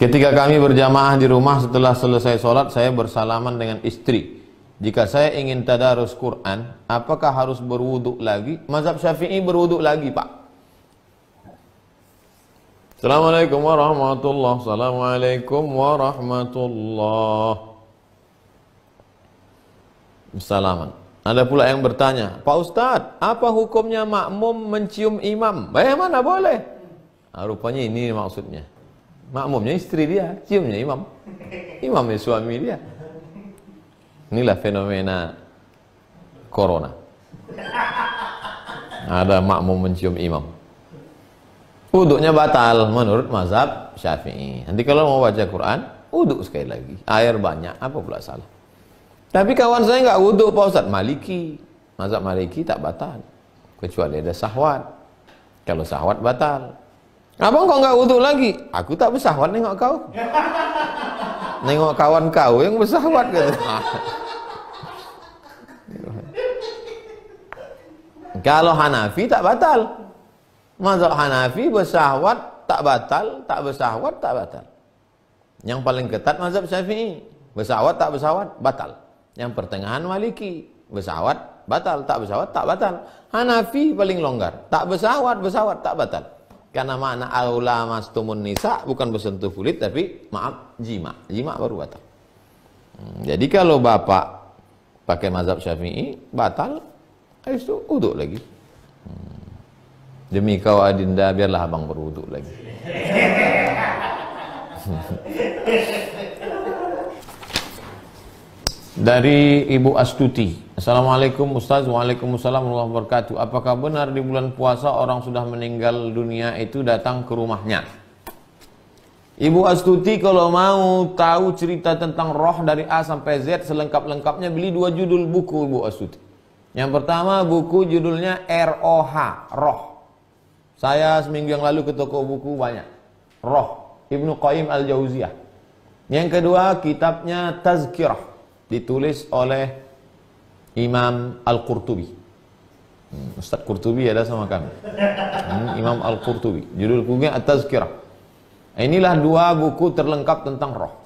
Ketika kami berjamaah di rumah, setelah selesai sholat, saya bersalaman dengan istri. Jika saya ingin tadarus Quran, apakah harus berwuduk lagi? Mazhab Syafi'i berwuduk lagi, Pak. Assalamualaikum warahmatullahi wabarakatuh. Assalamualaikum warahmatullahi wabarakatuh. Ada pula yang bertanya, Pak Ustadz, apa hukumnya makmum mencium imam? Bagaimana boleh? Rupanya ini maksudnya. Makmumnya istri dia, ciumnya imam. Imamnya suami dia. Inilah fenomena corona. Ada makmum mencium imam. Wuduknya batal menurut mazhab Syafi'i. Nanti kalau mau baca Quran, wuduk sekali lagi. Air banyak, apa pula salah. Tapi kawan saya nggak wuduk, Pak Ustadz. Maliki. Mazhab Maliki tak batal. Kecuali ada sahwat. Kalau sahwat batal. Abang kok nggak wuduk lagi? Aku tak bersahwat nengok kau. Nengok kawan kau yang bersahwat gitu. Kalau Hanafi tak batal. Mazhab Hanafi bersahwat tak batal, tak bersahwat tak batal. Yang paling ketat mazhab Syafi'i. Bersahwat tak bersahwat batal. Yang pertengahan Maliki. Bersahwat batal, tak bersahwat tak batal. Hanafi paling longgar. Tak bersahwat, bersahwat tak batal. Karena makna aula mastumun nisa bukan bersentuh kulit, tapi maaf jima. Jima baru batal. Jadi kalau bapak pakai mazhab Syafi'i batal, habis itu wuduk lagi. Demi kau adinda, biarlah abang berwuduk lagi. Dari Ibu Astuti. Assalamualaikum Ustaz. Waalaikumsalam warahmatullahi wabarakatuh. Apakah benar di bulan puasa orang sudah meninggal dunia itu datang ke rumahnya? Ibu Astuti, kalau mau tahu cerita tentang roh dari A sampai Z selengkap-lengkapnya, beli 2 judul buku Ibu Astuti. Yang pertama buku judulnya ROH, Roh. Saya seminggu yang lalu ke toko buku banyak. Roh, Ibnu Qayyim Al-Jauziyah. Yang kedua kitabnya Tazkirah, ditulis oleh Imam Al-Qurtubi. Ustaz Qurtubi ada sama kami. Imam Al-Qurtubi. Judul bukunya At-Tazkirah. Inilah 2 buku terlengkap tentang roh.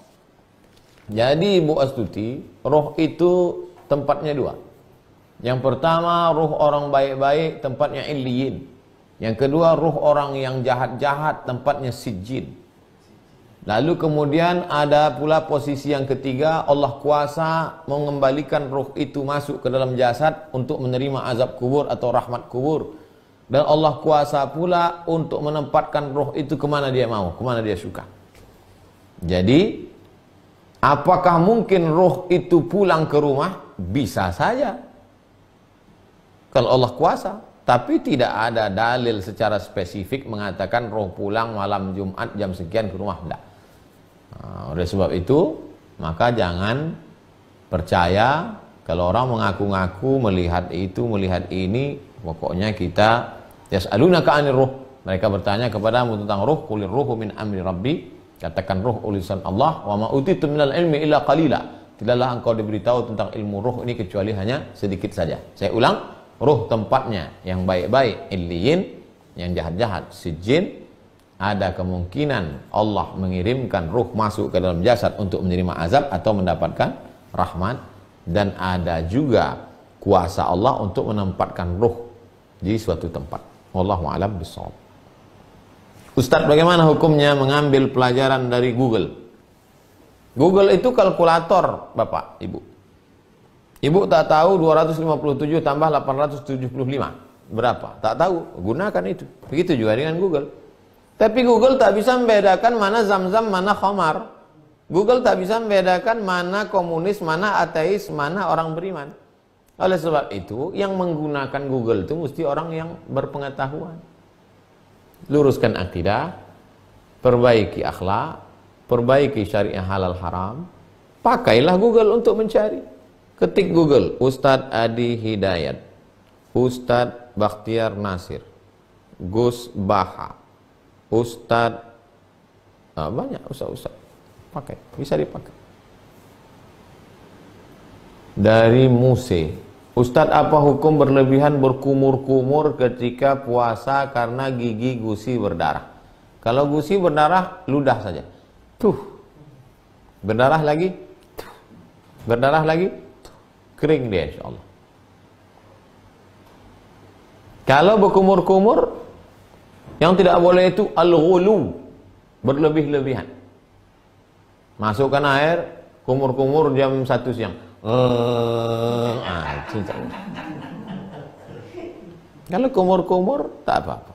Jadi Ibu Astuti, roh itu tempatnya 2. Yang pertama, ruh orang baik-baik, tempatnya Illiyin. Yang kedua, ruh orang yang jahat-jahat, tempatnya Sijjin. Lalu kemudian ada pula posisi yang ketiga, Allah kuasa mengembalikan ruh itu masuk ke dalam jasad untuk menerima azab kubur atau rahmat kubur. Dan Allah kuasa pula untuk menempatkan ruh itu kemana dia mau, kemana dia suka. Jadi, apakah mungkin ruh itu pulang ke rumah? Bisa saja. Kalau Allah kuasa. Tapi tidak ada dalil secara spesifik mengatakan roh pulang malam Jumat jam sekian ke rumah. Tidak. Oleh sebab itu, maka jangan percaya kalau orang mengaku-ngaku melihat itu, melihat ini. Pokoknya kita yas'alunaka 'anir ruh. Mereka bertanya kepadamu tentang ruh, qulir ruhu min amri rabbi. Katakan ruh ulisan Allah, wa ma utitu minal ilmi illa qalila. Tidaklah engkau diberitahu tentang ilmu ruh ini kecuali hanya sedikit saja. Saya ulang, ruh tempatnya yang baik-baik Illiyin, yang jahat-jahat Sijjin. Ada kemungkinan Allah mengirimkan ruh masuk ke dalam jasad untuk menerima azab atau mendapatkan rahmat, dan ada juga kuasa Allah untuk menempatkan ruh di suatu tempat. Wallahu a'lam bishawab. Ustaz, bagaimana hukumnya mengambil pelajaran dari Google? Google itu kalkulator, Bapak, Ibu. Ibu tak tahu 257 tambah 875 berapa? Tak tahu, gunakan itu. Begitu juga dengan Google. Tapi Google tak bisa membedakan mana zam-zam, mana khamar. Google tak bisa membedakan mana komunis, mana ateis, mana orang beriman. Oleh sebab itu, yang menggunakan Google itu mesti orang yang berpengetahuan. Luruskan akidah, perbaiki akhlak, perbaiki syariah halal haram. Pakailah Google untuk mencari. Ketik Google, Ustadz Adi Hidayat, Ustadz Bakhtiar Nasir, Gus Baha, Ustadz, banyak ustadz, pakai, bisa dipakai. Dari Muse, Ustadz, apa hukum berlebihan berkumur-kumur ketika puasa karena gigi gusi berdarah? Kalau gusi berdarah, ludah saja. tuh. Berdarah lagi, tuh. Berdarah lagi, tuh. Kering dia insyaallah. Kalau berkumur-kumur, yang tidak boleh itu al-ghulu, berlebih-lebihan. Masukkan air, kumur-kumur jam 1 siang. Kalau kumur-kumur, tak apa-apa.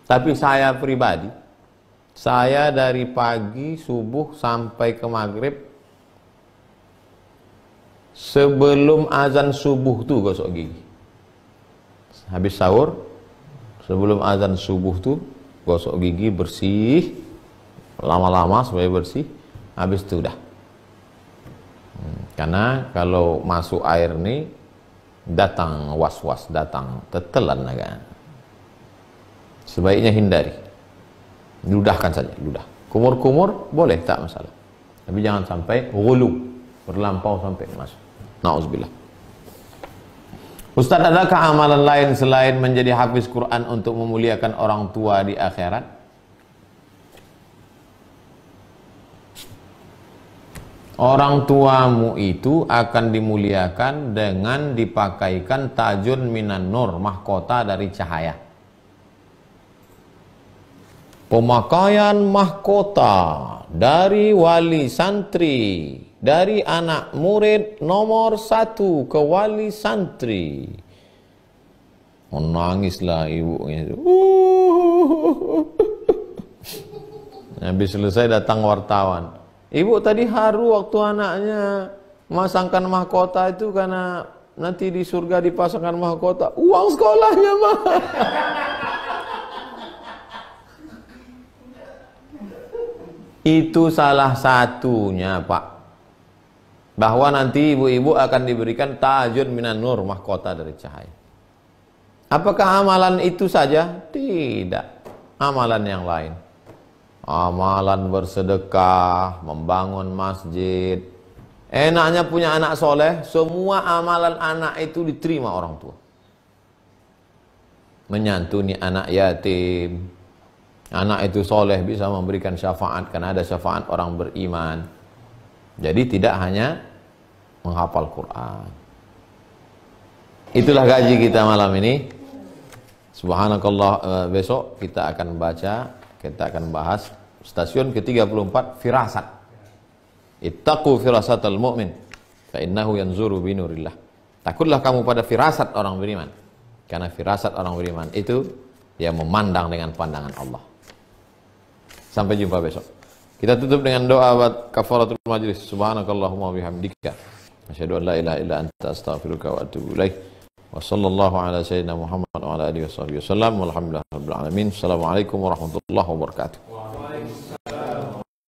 Tapi saya pribadi, saya dari pagi, subuh, sampai ke maghrib, sebelum azan subuh tuh gosok gigi. Habis sahur, sebelum azan subuh tuh gosok gigi bersih, lama-lama supaya bersih, habis itu udah. Karena kalau masuk air nih datang was-was, datang tetelan agak. Sebaiknya hindari. Ludahkan saja, ludah. Kumur-kumur boleh, tak masalah. Tapi jangan sampai ghulu, berlampau sampai masuk. Nauzubillah. Ustaz, adakah amalan lain selain menjadi hafiz Quran untuk memuliakan orang tua di akhirat? Orang tuamu itu akan dimuliakan dengan dipakaikan tajun minan nur, mahkota dari cahaya. Pemakaian mahkota dari wali santri, dari anak murid nomor 1 ke wali santri. Menangislah ibunya. Habis selesai datang wartawan. Ibu tadi haru waktu anaknya masangkan mahkota itu karena nanti di surga dipasangkan mahkota. Uang sekolahnya mah. Itu salah satunya, Pak. Bahwa nanti ibu-ibu akan diberikan tajun minan nur, mahkota dari cahaya. Apakah amalan itu saja? Tidak. Amalan yang lain. Amalan bersedekah, membangun masjid. Enaknya punya anak soleh, semua amalan anak itu diterima orang tua. Menyantuni anak yatim. Anak itu soleh bisa memberikan syafaat karena ada syafaat orang beriman. Jadi tidak hanya menghafal Quran. Itulah gaji kita malam ini. Subhanakallah, besok kita akan baca, kita akan bahas stasiun ke-34, firasat. Ittaqu firasatal mu'min fa innahu yanzuru binurillah. Takutlah kamu pada firasat orang beriman. Karena firasat orang beriman itu dia memandang dengan pandangan Allah. Sampai jumpa besok. Kita tutup dengan doa buat kafaratul majlis. Subhanakallahumma bihamdika asyhadu an la ilaha illa anta astaghfiruka wa atubu ilaik. Wa sallallahu ala sayyidina Muhammad wa ala alihi washabihi wasallam. Walhamdulillahirabbil alamin. Assalamualaikum warahmatullahi wabarakatuh.